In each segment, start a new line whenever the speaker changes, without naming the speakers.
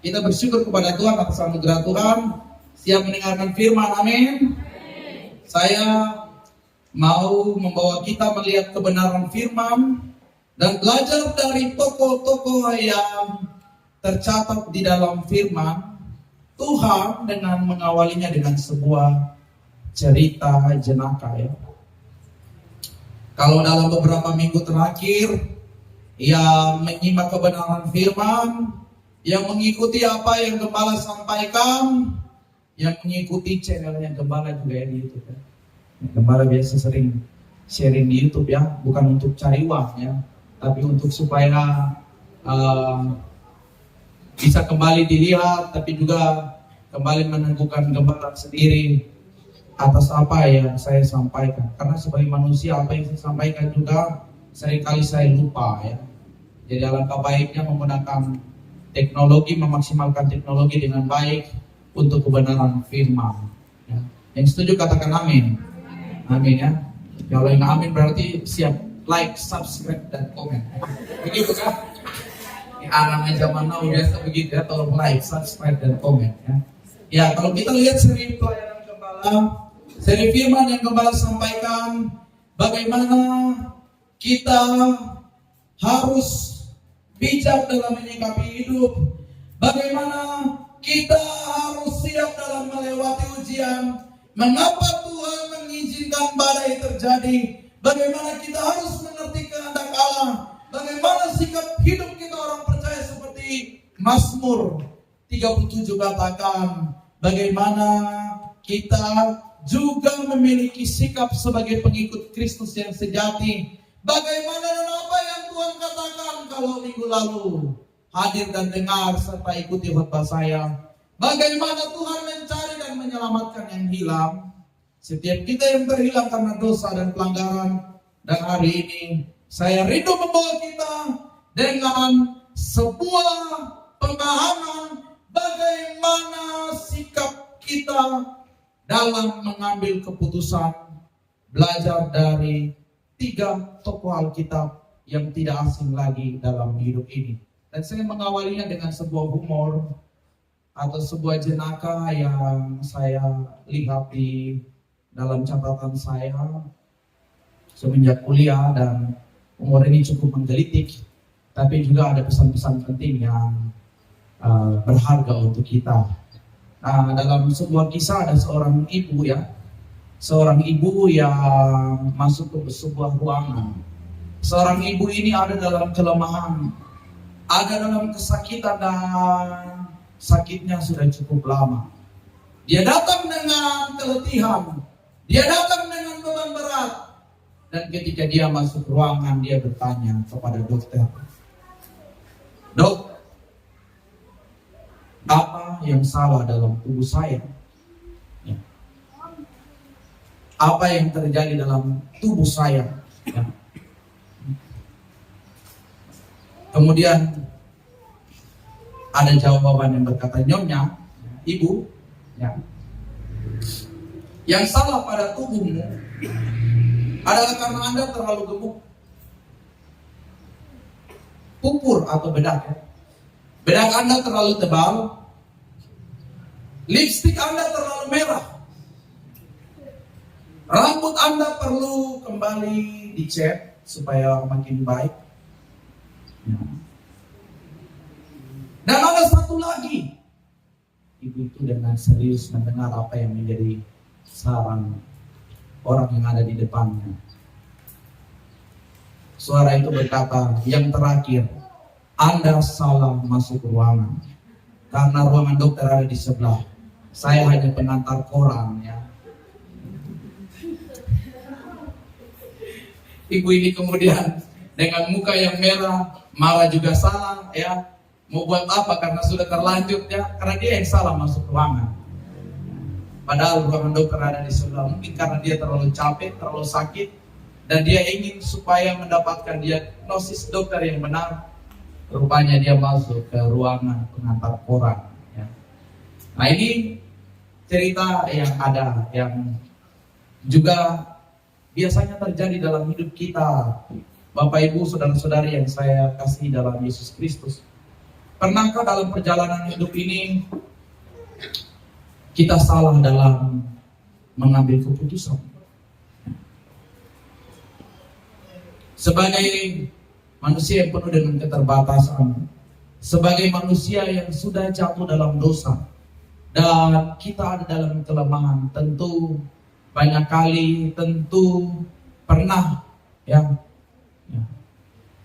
Kita bersyukur kepada Tuhan atas anugerah Tuhan. Siap mendengarkan firman, amin. Saya mau membawa kita melihat kebenaran firman dan belajar dari tokoh-tokoh yang tercatat di dalam firman Tuhan dengan mengawalinya dengan sebuah cerita jenaka ya. Kalau dalam beberapa minggu terakhir yang menyimak kebenaran firman, yang mengikuti apa yang Gembala sampaikan, yang mengikuti channelnya Gembala juga ya di YouTube ya. Gembala biasa sering sharing di YouTube ya, bukan untuk cari uang ya, tapi untuk supaya bisa kembali dilihat, tapi juga kembali meneguhkan Gembala sendiri atas apa yang saya sampaikan. Karena sebagai manusia apa yang saya sampaikan juga seringkali saya lupa ya. Jadi alangkah baiknya menggunakan teknologi, memaksimalkan teknologi dengan baik untuk kebenaran firman ya. Yang setuju katakan amin. Amin ya. Kalau yang amin berarti siap like, subscribe, dan komen. Begitu kan? Anak zaman now biasa begitu ya, tolong like, subscribe, dan komen ya. Ya, kalau kita lihat seri pelayanan Gembala, seri firman yang Gembala sampaikan, bagaimana kita harus bijak dalam menyikapi hidup, bagaimana kita harus siap dalam melewati ujian, mengapa Tuhan mengizinkan badai terjadi, bagaimana kita harus mengerti kehendak Allah, bagaimana sikap hidup kita orang percaya seperti Mazmur 37 katakan, bagaimana kita juga memiliki sikap sebagai pengikut Kristus yang sejati. Bagaimana dan apa yang Tuhan katakan kalau minggu lalu hadir dan dengar serta ikuti khotbah saya. Bagaimana Tuhan mencari dan menyelamatkan yang hilang. Setiap kita yang terhilang karena dosa dan pelanggaran. Dan hari ini saya rindu membawa kita dengan sebuah pemahaman bagaimana sikap kita dalam mengambil keputusan, belajar dari 3 tokoh Alkitab yang tidak asing lagi dalam hidup ini. Dan saya mengawalinya dengan sebuah humor atau sebuah jenaka yang saya lihat di dalam catatan saya semenjak kuliah, dan humor ini cukup menggelitik, tapi juga ada pesan-pesan penting yang berharga untuk kita. Nah, dalam sebuah kisah ada seorang ibu ya, seorang ibu yang masuk ke sebuah ruangan. Seorang ibu ini ada dalam kelemahan, ada dalam kesakitan, dan sakitnya sudah cukup lama. Dia datang dengan keletihan, dia datang dengan beban berat, dan ketika dia masuk ruangan dia bertanya kepada dokter, "Dok, apa yang salah dalam tubuh saya? Ya. Apa yang terjadi dalam tubuh saya?" Ya. Kemudian ada jawaban yang berkata, "Nyonya, ibu, ya, yang salah pada tubuhmu adalah karena Anda terlalu gemuk. Pupur atau bedak ya. Bedak Anda terlalu tebal, lipstik Anda terlalu merah, rambut Anda perlu kembali dicat supaya makin baik. Ya. Dan ada satu lagi." Ibu itu dengan serius mendengar apa yang menjadi saran orang yang ada di depannya. Suara itu berkata, "Yang terakhir, Anda salah masuk ruangan. Karena ruangan dokter ada di sebelah. Saya hanya pengantar koran ya." Ibu ini kemudian dengan muka yang merah, marah juga salah ya. Mau buat apa karena sudah terlanjut ya, karena dia yang salah masuk ruangan. Padahal ruangan dokter ada di sebelah. Mungkin karena dia terlalu capek, terlalu sakit, dan dia ingin supaya mendapatkan diagnosis dokter yang benar. Rupanya dia masuk ke ruangan pengantar koran ya. Nah, ini cerita yang ada, yang juga biasanya terjadi dalam hidup kita, Bapak Ibu, saudara-saudari yang saya kasih dalam Yesus Kristus. Pernahkah dalam perjalanan hidup ini kita salah dalam mengambil keputusan? Sebagai manusia yang penuh dengan keterbatasan, sebagai manusia yang sudah jatuh dalam dosa, dan kita ada dalam kelemahan, tentu banyak kali, tentu pernah ya,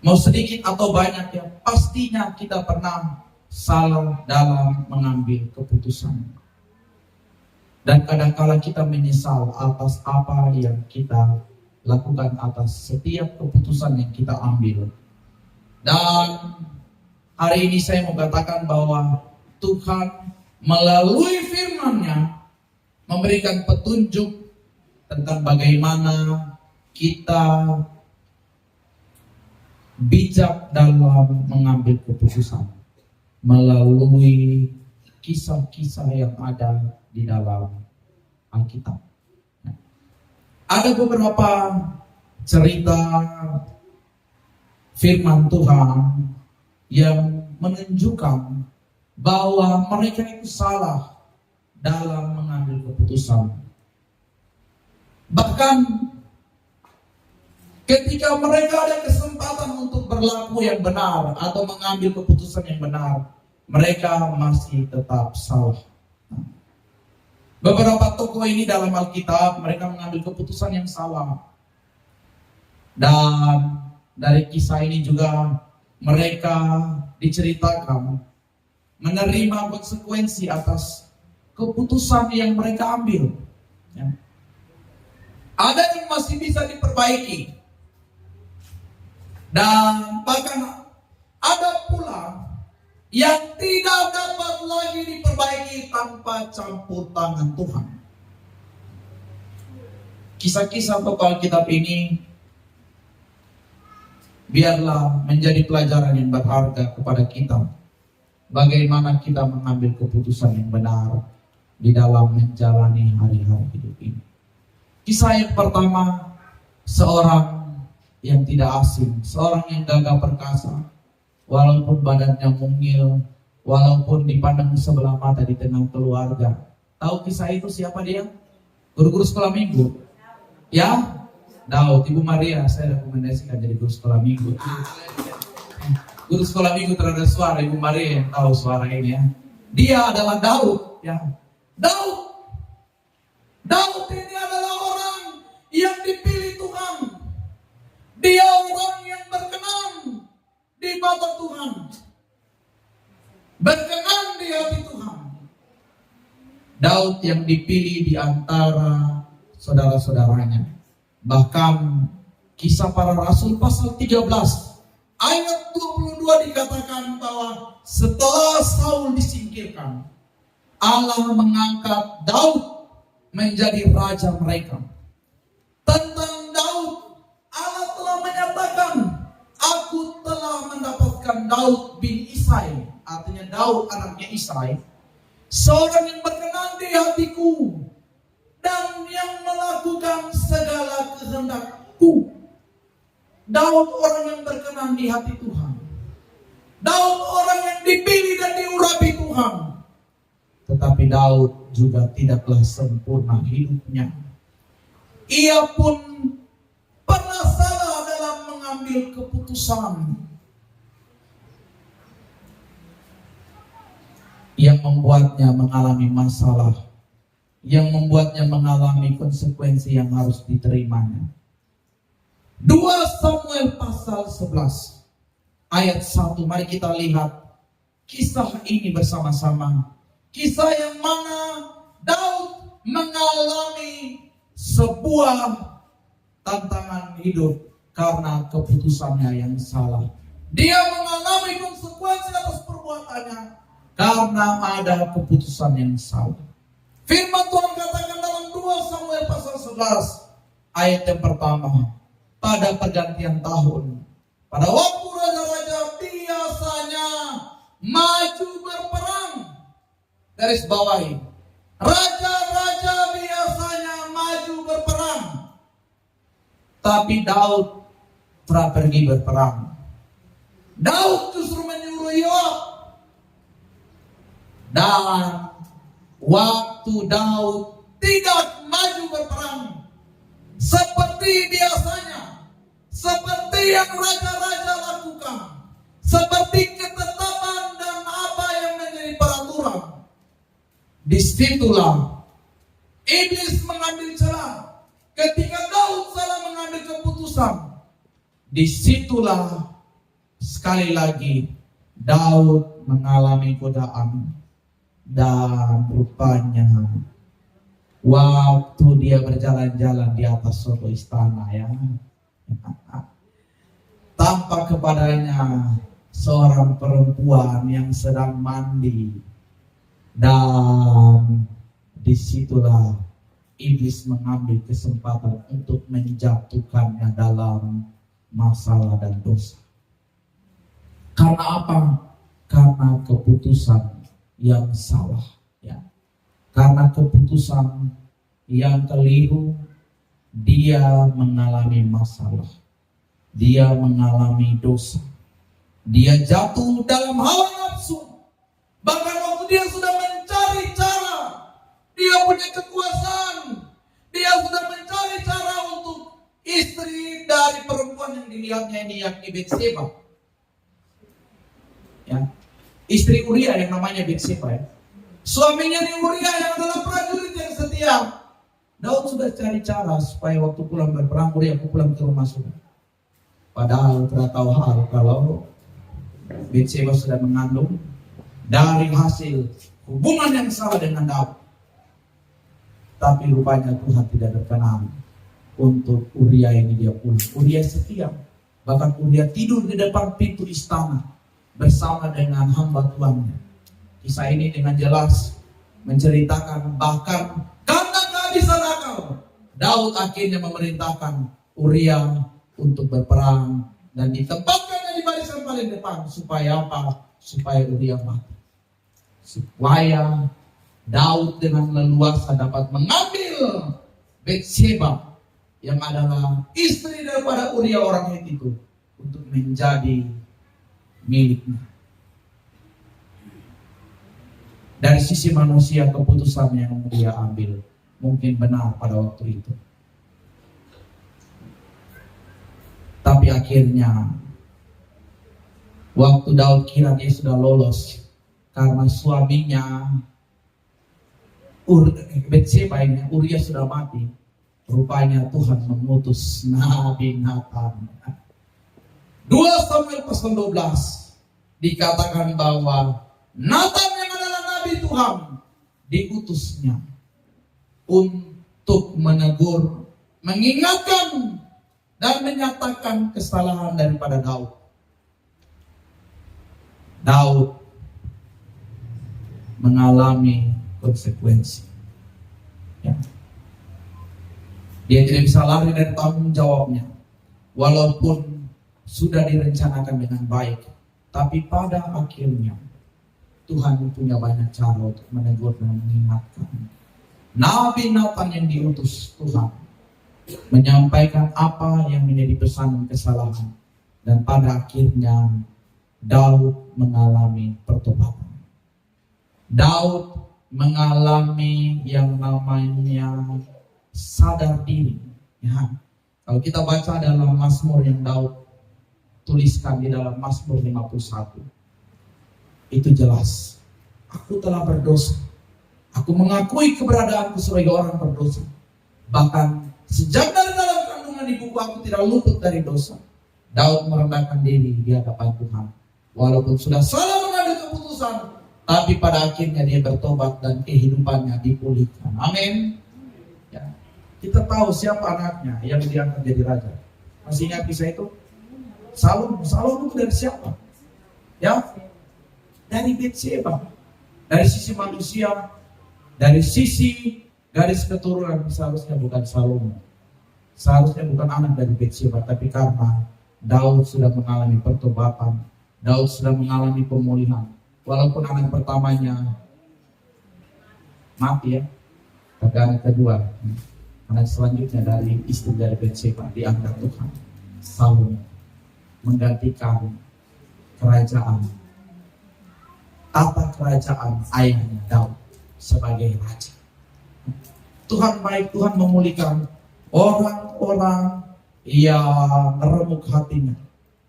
mau sedikit atau banyak ya, pastinya kita pernah salah dalam mengambil keputusan. Dan kadang-kala kita menyesal atas apa yang kita lakukan, atas setiap keputusan yang kita ambil. Dan hari ini saya mau katakan bahwa Tuhan melalui firman-Nya memberikan petunjuk tentang bagaimana kita bijak dalam mengambil keputusan melalui kisah-kisah yang ada di dalam Alkitab. Ada beberapa cerita firman Tuhan yang menunjukkan bahwa mereka itu salah dalam mengambil keputusan. Bahkan ketika mereka ada kesempatan untuk berlaku yang benar atau mengambil keputusan yang benar, mereka masih tetap salah. Beberapa tokoh ini dalam Alkitab, mereka mengambil keputusan yang salah. Dan dari kisah ini juga mereka diceritakan menerima konsekuensi atas keputusan yang mereka ambil. Ya. Ada yang masih bisa diperbaiki. Dan bahkan ada pula yang tidak dapat lagi diperbaiki tanpa campur tangan Tuhan. Kisah-kisah tokoh Alkitab ini biarlah menjadi pelajaran yang berharga kepada kita. Bagaimana kita mengambil keputusan yang benar di dalam menjalani hari-hari hidup ini. Kisah yang pertama, seorang yang tidak asing, seorang yang gagah perkasa, walaupun badannya mungil, walaupun dipandang sebelah mata di tengah keluarga. Tahu kisah itu siapa dia? Guru-guru sekolah minggu. Ya? Daud, Ibu Maria, saya rekomendasikan jadi guru sekolah minggu. Guru sekolah minggu terhadap suara Ibu Maria yang tahu suara ini ya. Dia adalah Daud. Ya. Daud ini adalah orang yang dipilih Tuhan. Dia orang yang berkenan di mata Tuhan, berkenan di hati Tuhan. Daud yang dipilih di antara saudara-saudaranya. Bahkan Kisah Para Rasul pasal 13 ayat 22 dikatakan bahwa setelah Saul disingkirkan, Allah mengangkat Daud menjadi raja mereka. Tentang Daud, Allah telah menyatakan, aku telah mendapatkan Daud bin Isai, artinya Daud anaknya Isai, seorang yang berkenan di hatiku dan yang melakukan segala kehendakku. Daud orang yang berkenan di hati Tuhan. Daud orang yang dipilih dan diurapi Tuhan. Tetapi Daud juga tidaklah sempurna hidupnya. Ia pun pernah salah dalam mengambil keputusan yang membuatnya mengalami masalah, yang membuatnya mengalami konsekuensi yang harus diterimanya. 2 Samuel pasal 11 ayat 1. Mari kita lihat kisah ini bersama-sama. Kisah yang mana Daud mengalami sebuah tantangan hidup karena keputusannya yang salah. Dia mengalami konsekuensi atas perbuatannya karena ada keputusan yang salah. Firman Tuhan katakan dalam 2 Samuel pasal 11 ayat yang pertama. Pada pergantian tahun, pada waktu raja-raja biasanya maju berperang. Garis bawahi, raja-raja biasanya maju berperang. Tapi Daud telah pergi berperang. Daud justru menyuruh Yoab Dan waktu Daud tidak maju berperang seperti biasanya, seperti yang raja-raja lakukan, seperti ketetapan dan apa yang menjadi peraturan, disitulah iblis mengambil celah. Ketika Daud salah mengambil keputusan, disitulah sekali lagi Daud mengalami godaan. Dan rupanya waktu dia berjalan-jalan di atas suatu istana, ya, tampak kepadanya seorang perempuan yang sedang mandi. Dan disitulah iblis mengambil kesempatan untuk menjatuhkannya dalam masalah dan dosa. Karena apa? Karena keputusan yang salah, ya. Karena keputusan yang keliru, dia mengalami masalah, dia mengalami dosa, dia jatuh dalam hawa nafsu. Bahkan waktu dia sudah mencari cara, dia punya kekuasaan, dia sudah mencari cara untuk istri dari perempuan yang dilihatnya ini, yakni Batseba, ya. Istri Uria yang namanya Batseba, ya. Suaminya di Uria yang adalah prajurit yang setia. Daud sudah cari cara supaya waktu pulang berperang, Uria pulang ke rumah sudah. Padahal tidak tahu hal kalau Batseba sudah mengandung dari hasil hubungan yang salah dengan Daud. Tapi rupanya Tuhan tidak berkenan untuk Uria ini dia pulang. Uria setia. Bahkan Uria tidur di depan pintu istana bersama dengan hamba tuannya. Kisah ini dengan jelas menceritakan bahkan karena kehabisan akal, Daud akhirnya memerintahkan Uria untuk berperang dan ditempatkannya di barisan paling depan. Supaya apa? Supaya Uria mati. Supaya Daud dengan leluasa dapat mengambil Batseba yang adalah istri daripada Uria orang Heti itu untuk menjadi miliknya. Dari sisi manusia, keputusan yang dia ambil mungkin benar pada waktu itu, tapi akhirnya waktu Daud kira dia sudah lolos karena suaminya Batseba ini, Uria sudah mati, rupanya Tuhan mengutus Nabi Nathan. 2 Samuel pasal 12 dikatakan bahwa Nathan yang adalah Nabi Tuhan diutusnya untuk menegur, mengingatkan dan menyatakan kesalahan daripada Daud. Daud mengalami konsekuensi, ya. Dia tidak bisa lari dari tanggung jawabnya, walaupun sudah direncanakan dengan baik. Tapi pada akhirnya Tuhan punya banyak cara untuk menegur dan mengingatkan. Nabi Nathan yang diutus Tuhan menyampaikan apa yang menjadi pesan kesalahan, dan pada akhirnya Daud mengalami pertobatan. Daud mengalami yang namanya sadar diri, ya. Kalau kita baca dalam Mazmur yang Daud tuliskan di dalam Mazmur 51, itu jelas, aku telah berdosa, aku mengakui keberadaanku sebagai orang berdosa, bahkan sejak dari dalam kandungan ibuku aku tidak luput dari dosa. Daud merendahkan diri di hadapan Tuhan, walaupun sudah salah mengambil keputusan, tapi pada akhirnya dia bertobat dan kehidupannya dipulihkan. Amin. Ya. Kita tahu siapa anaknya yang diangkat jadi raja. Masih ingat kisah itu? Salomo itu dari siapa? Ya, dari Batseba. Dari sisi manusia, dari sisi garis keturunan, seharusnya bukan Salomo, seharusnya bukan anak dari Batseba, tapi karena Daud sudah mengalami pertobatan, Daud sudah mengalami pemulihan. Walaupun anak pertamanya mati, ya, tapi anak kedua, anak selanjutnya dari istri dari Batseba diangkat Tuhan, Salomo, menggantikan kerajaan tata kerajaan ayahnya Daud sebagai raja. Tuhan baik, Tuhan memulihkan orang-orang yang remuk hatinya.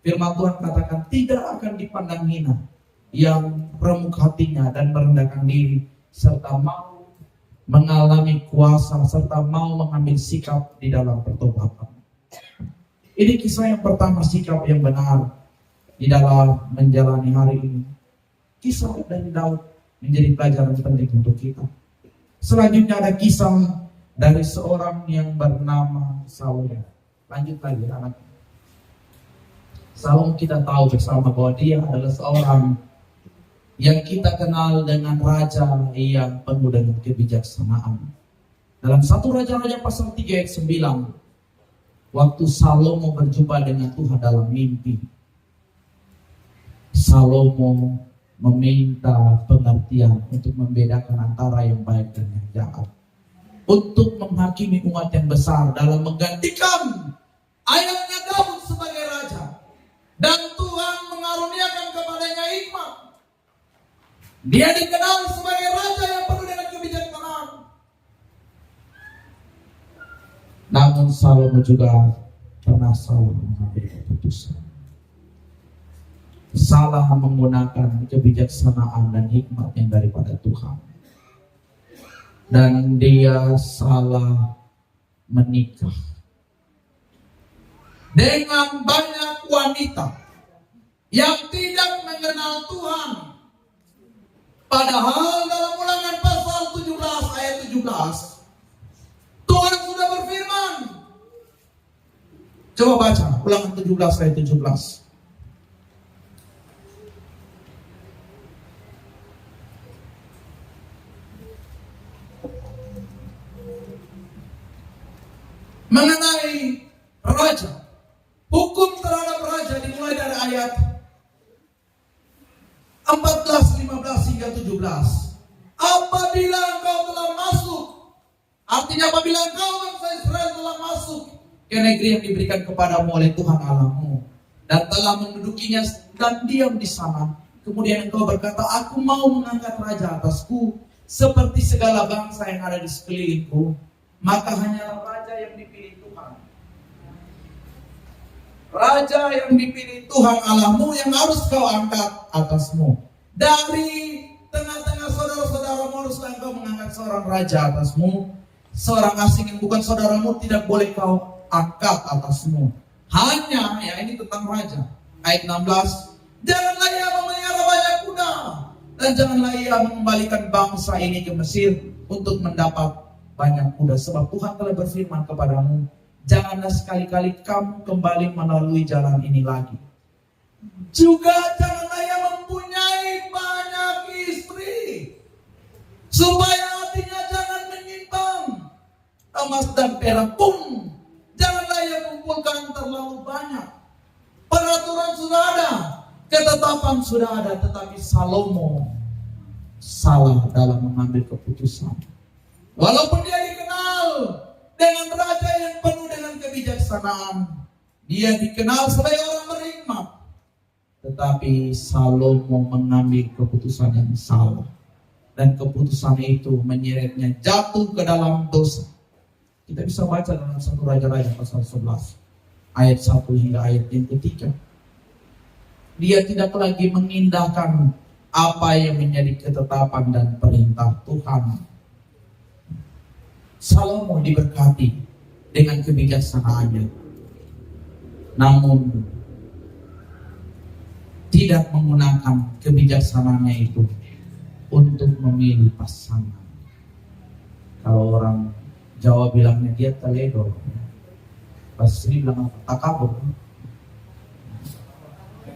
Firman Tuhan katakan tidak akan dipandang hina yang remuk hatinya dan merendahkan diri, serta mau mengalami kuasa, serta mau mengambil sikap di dalam pertobatan. Ini kisah yang pertama, sikap yang benar di dalam menjalani hari ini. Kisah dari Daud menjadi pelajaran penting untuk kita. Selanjutnya ada kisah dari seorang yang bernama Salomo. Lanjut lagi anak. Salomo kita tahu bersama bahwa dia adalah seorang yang kita kenal dengan raja yang penuh dengan kebijaksanaan. Dalam 1 Raja-Raja pasal 3 ayat 9, waktu Salomo berjumpa dengan Tuhan dalam mimpi, Salomo meminta pengertian untuk membedakan antara yang baik dan yang jahat, untuk menghakimi umat yang besar dalam menggantikan ayahnya Daud sebagai raja. Dan Tuhan mengaruniakan kepadanya hikmat. Dia dikenal sebagai raja yang penuh dengan kebijaksanaan. Namun Salomo juga pernah salah mengambil keputusan, salah menggunakan kebijaksanaan dan hikmat yang daripada Tuhan. Dan dia salah menikah dengan banyak wanita yang tidak mengenal Tuhan. Padahal dalam Ulangan pasal 17 ayat 17, Tuhan sudah berfirman. Coba baca Ulangan 17 ayat 17. Mengenai raja, hukum terhadap raja dimulai dari ayat 14, 15 hingga 17. Apabila engkau telah masuk, artinya apabila engkau bangsa Israel telah masuk ke negeri yang diberikan kepadamu oleh Tuhan Allahmu, dan telah mendudukinya dan diam di sana, kemudian engkau berkata, aku mau mengangkat raja atasku seperti segala bangsa yang ada di sekelilingku, maka hanyalah raja yang dipilih Tuhan, raja yang dipilih Tuhan Allahmu yang harus kau angkat atasmu. Dari tengah-tengah saudara-saudaramu harus engkau mengangkat seorang raja atasmu. Seorang asing yang bukan saudaramu tidak boleh kau angkat atasmu. Hanya, ya ini tentang raja. Ayat 16, janganlah ia memelihara banyak kuda, dan janganlah ia mengembalikan bangsa ini ke Mesir untuk mendapat banyak kuda. Sebab Tuhan telah berfirman kepadamu, janganlah sekali-kali kamu kembali melalui jalan ini lagi. Juga janganlah ia mempunyai banyak istri, supaya hatinya jangan menyimpang. Emas dan perak pun janganlah ia kumpulkan terlalu banyak. Peraturan sudah ada, ketetapan sudah ada, tetapi Salomo salah dalam mengambil keputusan. Walaupun dia dikenal dengan raja yang penuh dengan kebijaksanaan, dia dikenal sebagai orang berhikmat, tetapi Salomo mengambil keputusan yang salah, dan keputusan itu menyeretnya jatuh ke dalam dosa. Kita bisa baca dalam 1 Raja-Raja pasal 11 ayat 1 hingga ayat yang ketiga. Dia tidak lagi mengindahkan apa yang menjadi ketetapan dan perintah Tuhan. Salomo diberkati dengan kebijaksanaannya, namun tidak menggunakan kebijaksanaannya itu untuk memilih pasangan. Kalau orang Jawa bilangnya dia teledor, pasti bilang takabur,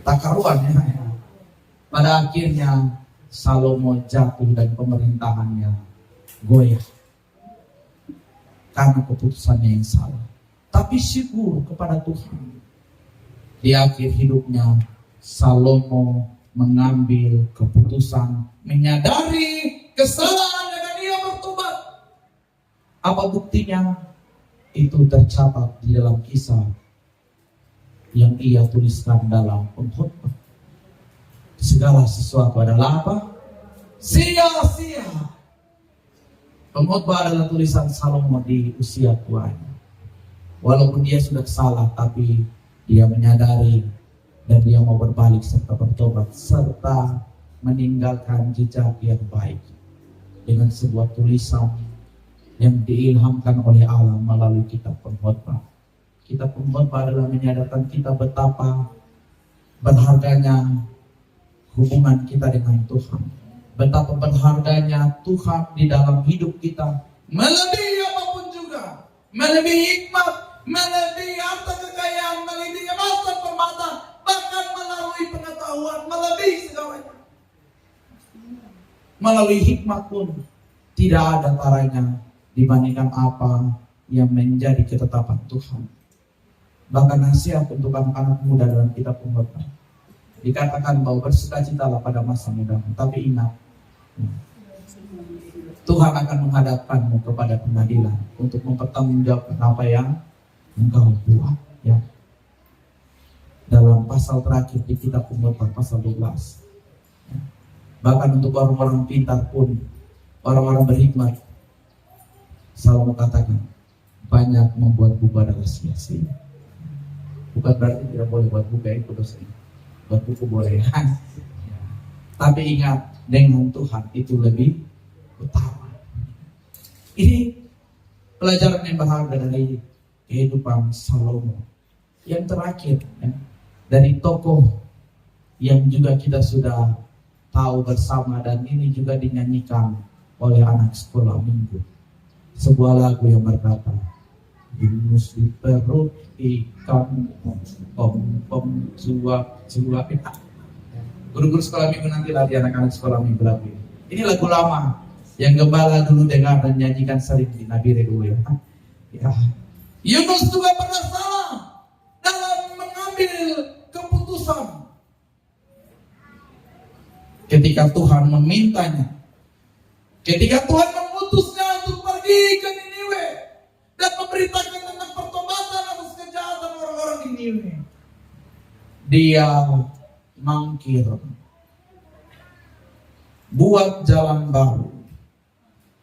takaruan ya. Pada akhirnya Salomo jatuh dan pemerintahannya goyah karena keputusannya yang salah. Tapi syukur kepada Tuhan, di akhir hidupnya Salomo mengambil keputusan, menyadari kesalahan dan dia bertobat. Apa buktinya? Itu tercatat di dalam kisah yang ia tuliskan dalam pengkhotbah. Segala sesuatu adalah apa? sia-sia. Pengkhotbah adalah tulisan Salomo di usia tuanya. Walaupun dia sudah salah, tapi dia menyadari dan dia mau berbalik serta bertobat serta meninggalkan jejak yang baik dengan sebuah tulisan yang diilhamkan oleh Allah melalui kitab Pengkhotbah. Kitab Pengkhotbah adalah menyadarkan kita betapa berharganya hubungan kita dengan Tuhan, betapa berharganya Tuhan di dalam hidup kita, melebihi apapun juga, melebihi hikmat, melebihi harta kekayaan, melebihi masa permata, bahkan melalui pengetahuan, melebihi segalanya. Melalui hikmat pun tidak ada taranya dibandingkan apa yang menjadi ketetapan Tuhan. Bahkan nasihat untuk anak-anak muda dalam kitab Pengkhotbah dikatakan bahwa bersukacitalah pada masa mudamu, tapi ingat, Tuhan akan menghadapkanmu kepada pengadilan untuk mempertanggungjawabkan apa yang engkau buat. Ya. Dalam pasal terakhir di kitab Pengkhotbah, pasal 12. Ya. Bahkan untuk orang-orang pintar pun, orang-orang berhikmat, Salomo katakan, banyak membuat buku adalah sia-sia. Bukan berarti tidak boleh buat buku, itu dosa. Buat buku boleh. Tapi ingat, dengan Tuhan itu lebih utama. Ini pelajaran yang berharga dari kehidupan Salomo. Yang terakhir, ya, dari tokoh yang juga kita sudah tahu bersama, dan ini juga dinyanyikan oleh anak sekolah minggu. Sebuah lagu yang berkata, Yunus di perut ikan, pom cuap. Guru-guru sekolah minggu nanti latih anak-anak sekolah minggu lagu ini. Ini lagu lama yang gembala dulu dengar dan nyanyikan sering di Nabire dulu ya. Yunus juga pernah salah dalam mengambil keputusan ketika Tuhan memintanya, ketika Tuhan memutusnya untuk pergi ke Niniwe dan memberitakan tentang pertobatan atas kejahatan orang-orang di Niniwe. Dia mangkir, buat jalan baru.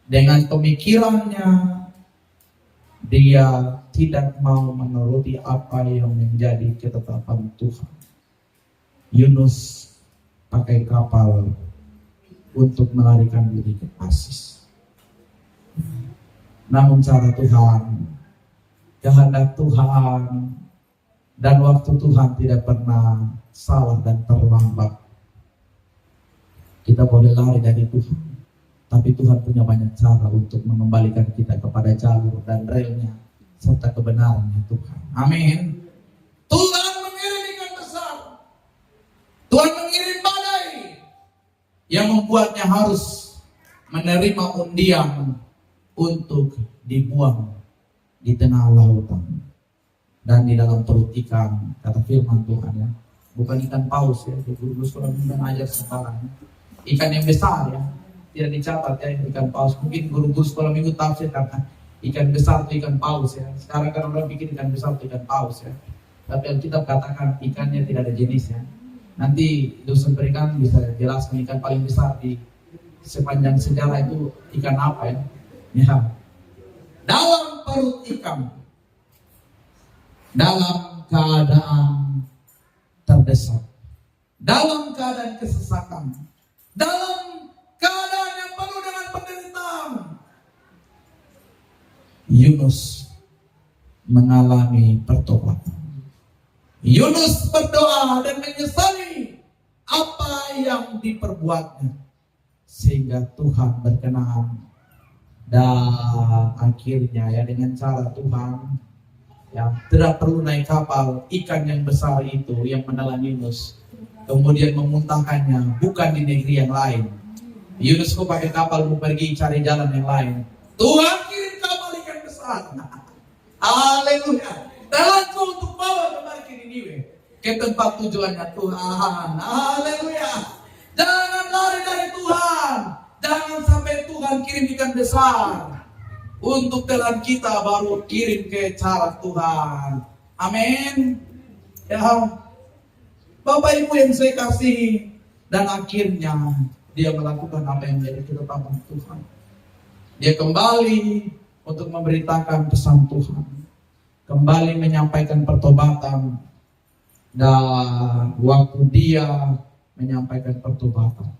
Dengan pemikirannya, dia tidak mau menuruti apa yang menjadi ketetapan Tuhan. Yunus pakai kapal untuk melarikan diri ke Tarsis. Namun cara Tuhan, kehendak Tuhan, dan waktu Tuhan tidak pernah salah dan terlambat. Kita boleh lari dari Tuhan, tapi Tuhan punya banyak cara untuk mengembalikan kita kepada jalur dan relnya serta kebenarannya Tuhan. Amin. Tuhan mengirim ikan besar, Tuhan mengirim badai yang membuatnya harus menerima undian untuk dibuang di tengah lautan. Dan di dalam perut ikan, kata firman Tuhan ya, bukan ikan paus ya, guru-guru sekolah minggu ajar sekarang, ikan yang besar ya, tidak dicatat ya ikan paus. Mungkin guru-guru sekolah minggu tafsir karena ikan besar itu ikan paus ya. Sekarang kan orang pikir ikan besar itu ikan paus ya, tapi Alkitab katakan ikannya tidak ada jenisnya. Nanti dosen perikanan bisa jelaskan ikan paling besar di sepanjang sejarah itu ikan apa ya. Ya, dalam perut ikan, dalam keadaan terdesak, dalam keadaan kesesakan, dalam keadaan yang penuh dengan penderitaan, Yunus mengalami pertobatan. Yunus berdoa dan menyesali apa yang diperbuatnya, sehingga Tuhan berkenan. Dan akhirnya ya dengan cara Tuhan yang tidak perlu naik kapal, ikan yang besar itu yang menelan Yunus kemudian memuntahkannya bukan di negeri yang lain. Yunus kok pakai kapal mau pergi cari jalan yang lain, Tuhan kirim kapal ikan besar. Haleluya. Dalamku untuk bawa kembali ke Niniwe, ke tempat tujuannya Tuhan. Haleluya. Jangan lari dari Tuhan. Jangan sampai Tuhan kirim ikan besar untuk telan kita baru kirim ke cara Tuhan. Amin. Ya, Bapak Ibu yang saya kasihi, dan akhirnya dia melakukan apa yang menjadi ketetapan Tuhan. Dia kembali untuk memberitakan pesan Tuhan, kembali menyampaikan pertobatan. Dan waktu dia menyampaikan pertobatan,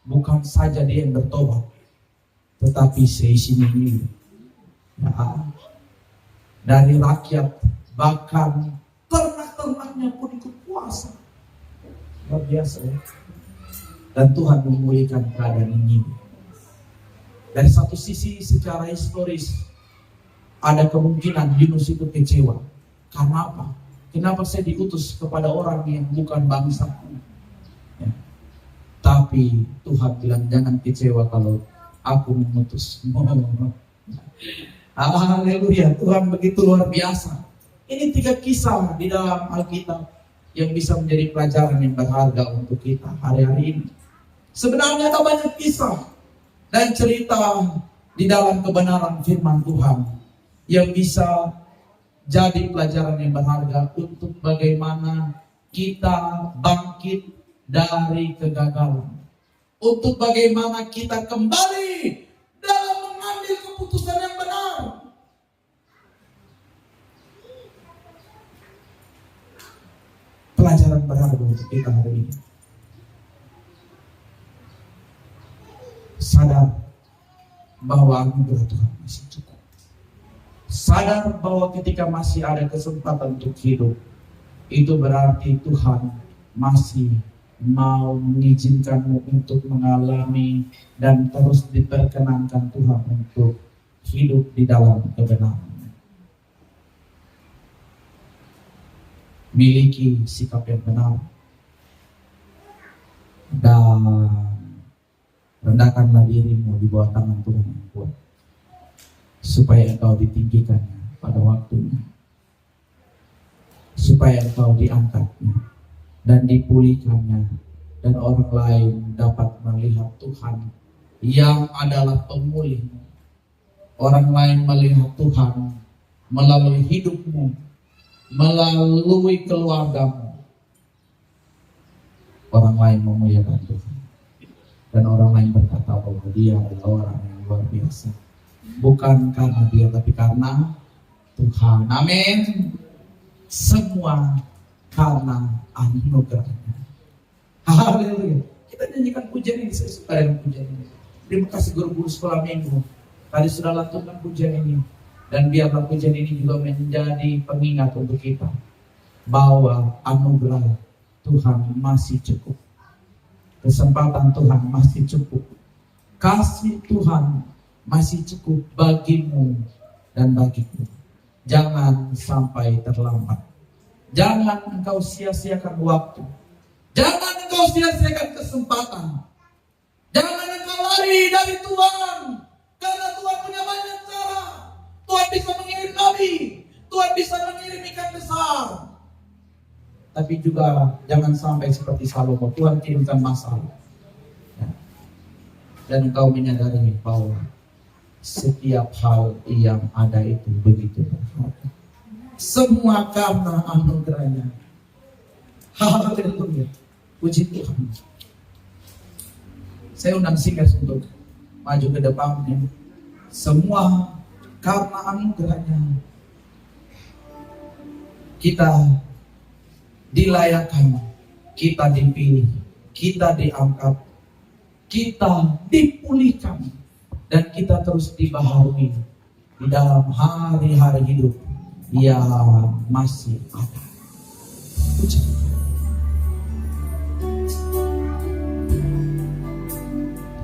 bukan saja dia yang bertobat, tetapi seisinya ini dari rakyat, bahkan ternak-ternaknya pun ikut puasa. Luar biasa ya. Dan Tuhan memulihkan keadaan ini. Dari satu sisi secara historis, ada kemungkinan Yunus itu kecewa. Karena apa? Kenapa saya diutus kepada orang yang bukan bangsa? Ya. Tapi Tuhan bilang, jangan kecewa kalau aku mengutus. Haleluya, Tuhan begitu luar biasa. Ini 3 kisah di dalam Alkitab yang bisa menjadi pelajaran yang berharga untuk kita hari-hari ini. Sebenarnya ada banyak kisah dan cerita di dalam kebenaran firman Tuhan yang bisa jadi pelajaran yang berharga untuk bagaimana kita bangkit dari kegagalan, untuk bagaimana kita kembali dalam mengambil keputusan yang benar. Pelajaran berharga untuk kita hari ini. Sadar bahwa anugerah Tuhan masih cukup. Sadar bahwa ketika masih ada kesempatan untuk hidup, itu berarti Tuhan masih mau mengizinkanmu untuk mengalami dan terus diperkenankan Tuhan untuk hidup di dalam kebenaran. Miliki sikap yang benar dan rendahkanlah dirimu di bawah tangan Tuhan yang kuat, supaya engkau ditinggikannya pada waktunya, supaya engkau diangkatnya dan dipulihkannya, dan orang lain dapat melihat Tuhan yang adalah pemulihmu. Orang lain melihat Tuhan melalui hidupmu, melalui keluargamu. Orang lain memuliakan Tuhan, dan orang lain berkata bahwa dia adalah orang yang luar biasa. Bukan karena dia, tapi karena Tuhan. Amin. Semua karena anugerahnya. Haleluya. Kita nyanyikan pujian ini. Saya suka dengan pujian ini. Terima kasih guru-guru sekolah minggu. Tadi sudah lantunkan pujian ini. Dan biarlah pujian ini juga menjadi pengingat untuk kita bahwa anugerah Tuhan masih cukup. Kesempatan Tuhan masih cukup. Kasih Tuhan masih cukup bagimu dan bagiku. Jangan sampai terlambat. Jangan engkau sia-siakan waktu. Jangan engkau sia-siakan kesempatan. Jangan engkau lari dari Tuhan. Karena Tuhan punya banyak cara. Tuhan bisa mengirim nabi. Tuhan bisa mengirim ikan besar. Tapi juga jangan sampai seperti Salomo. Tuhan kirimkan masalah. Ya. Dan engkau menyadari bahwa setiap hal yang ada itu begitu berharga. Semua karena anugerahnya. Haleluya. Puji Tuhan. Saya undang singers untuk maju ke depannya. Semua karena anugerahnya. Kita dilayakkan, kita dipilih, kita diangkat, kita dipulihkan. Dan kita terus dibaharui di dalam hari-hari hidup yang masih ada. Puji.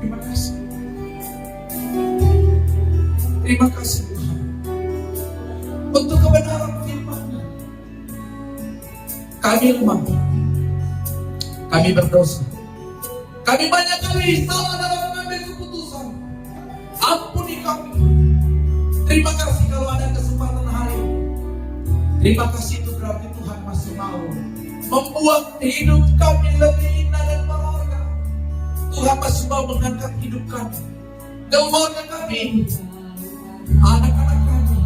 Terima kasih. Terima kasih Tuhan untuk kebenaran firman-Nya. Kami lemah, kami berdosa, kami banyak kali salah dalam mengambil keputusan. Ampuni kami. Terima kasih kalau ada kesempatan hari ini. Terima kasih itu berarti Tuhan masih mau membuat hidup kami lebih indah dan berharga. Tuhan masih mau mengangkat hidup kami, keluarga kami, anak-anak kami.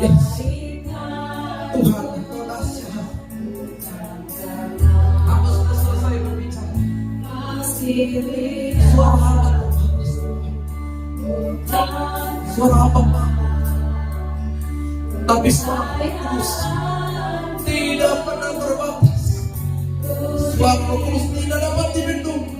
Yes. Tuhan, Engkau dahsyat. Aku sudah selesai berbicara. Suara apa? Suara apa, Pak? Tapi suara Kudus tidak pernah terbatas. Suara Kudus tidak dapat dibendung.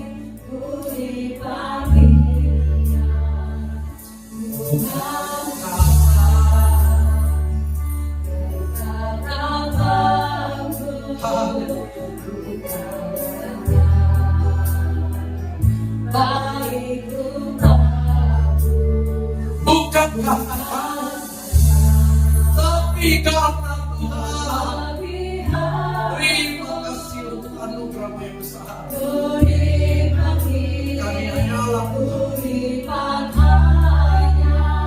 Bukan karena kau, tapi karena Tuhan. Terima kasih untuk anugerah yang besar. Kami hanyalah Tuhan.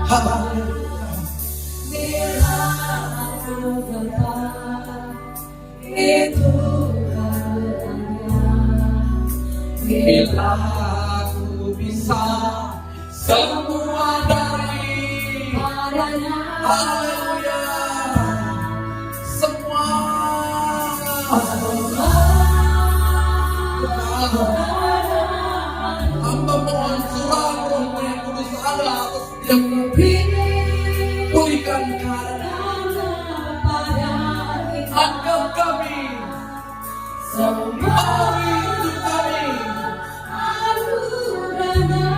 Haleluya. Bila aku bisa semua dari Haleluya. Semua hamba mohon surah Roh-Mu yang kudus ada atas setiap kami. Pulihkan kami, anggap kami, bawahi hidup kami.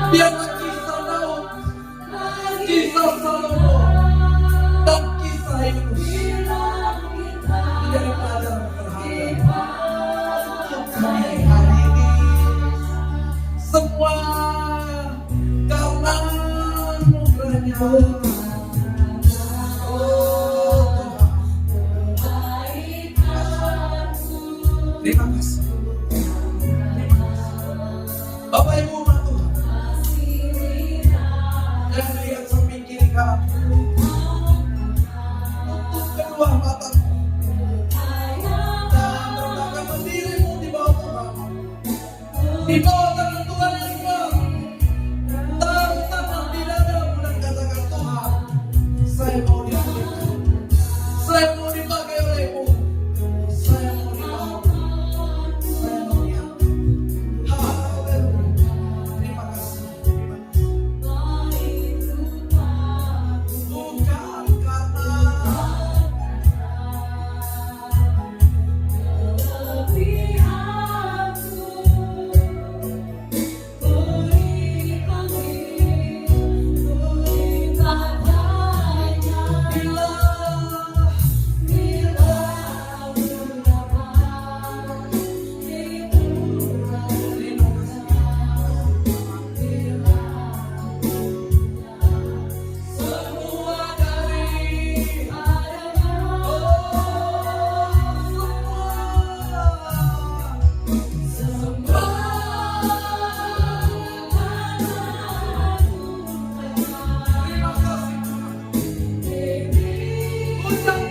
Biarlah kisah Daud, kisah Salomo, dan kisah Yunus menjadi pelajaran berharga untuk kami hari ini. Semua karena anugerah-Nya. Oh Tuhan, terima kasih. Bapak Ibu umat Tuhan, jangan lihat samping kiri kanan. Tutup kedua matamu dan rendahkan dirimu di bawah Tuhan. Di bawah tangan Tuhan yang kuat. Taruh tangan di dadamu dan katakan, Tuhan, saya mau dipulihkan. Saya mau dipakai oleh-Mu. Saya mau dibawa. Saya mau diangkat. Haleluya. Terima kasih. Bukan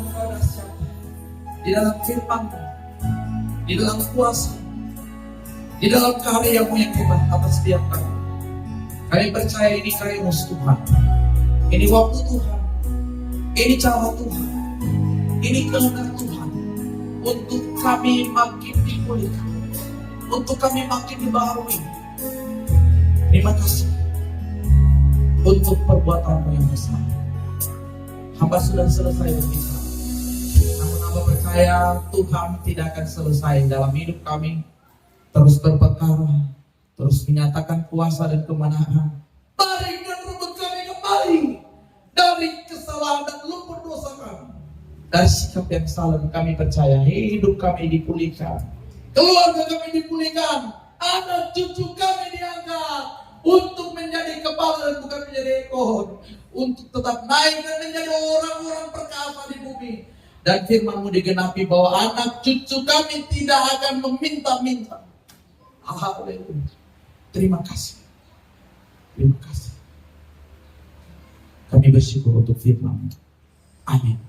karena di dalam firman-Mu, di dalam kuasa, di dalam karya-Mu yang hebat atas setiap kami. Kami percaya ini karya-Mu Tuhan. Ini waktu Tuhan. Ini cara Tuhan. Ini kehendak Tuhan. Untuk kami makin dipulihkan. Untuk kami makin dibaharui. Terima kasih untuk perbuatanmu yang besar. Hamba sudah selesai berbicara. Namun hamba percaya Tuhan tidak akan selesai dalam hidup kami. Terus berperkara, terus menyatakan kuasa dan kemenangan. Tarik dan rebut kami kembali dari kesalahan dan lumpur dosa kami. Dari sikap yang salah, kami percaya hidup kami dipulihkan, keluarga kami dipulihkan, anak cucu kami diangkat untuk menjadi kepala dan bukan menjadi ekor, untuk tetap naik dan menjadi orang-orang perkasa di bumi. Dan firman-Mu digenapi bahwa anak cucu kami tidak akan meminta-minta. Haleluya. Terima kasih. Terima kasih. Kami bersyukur untuk firman-Mu. Amin.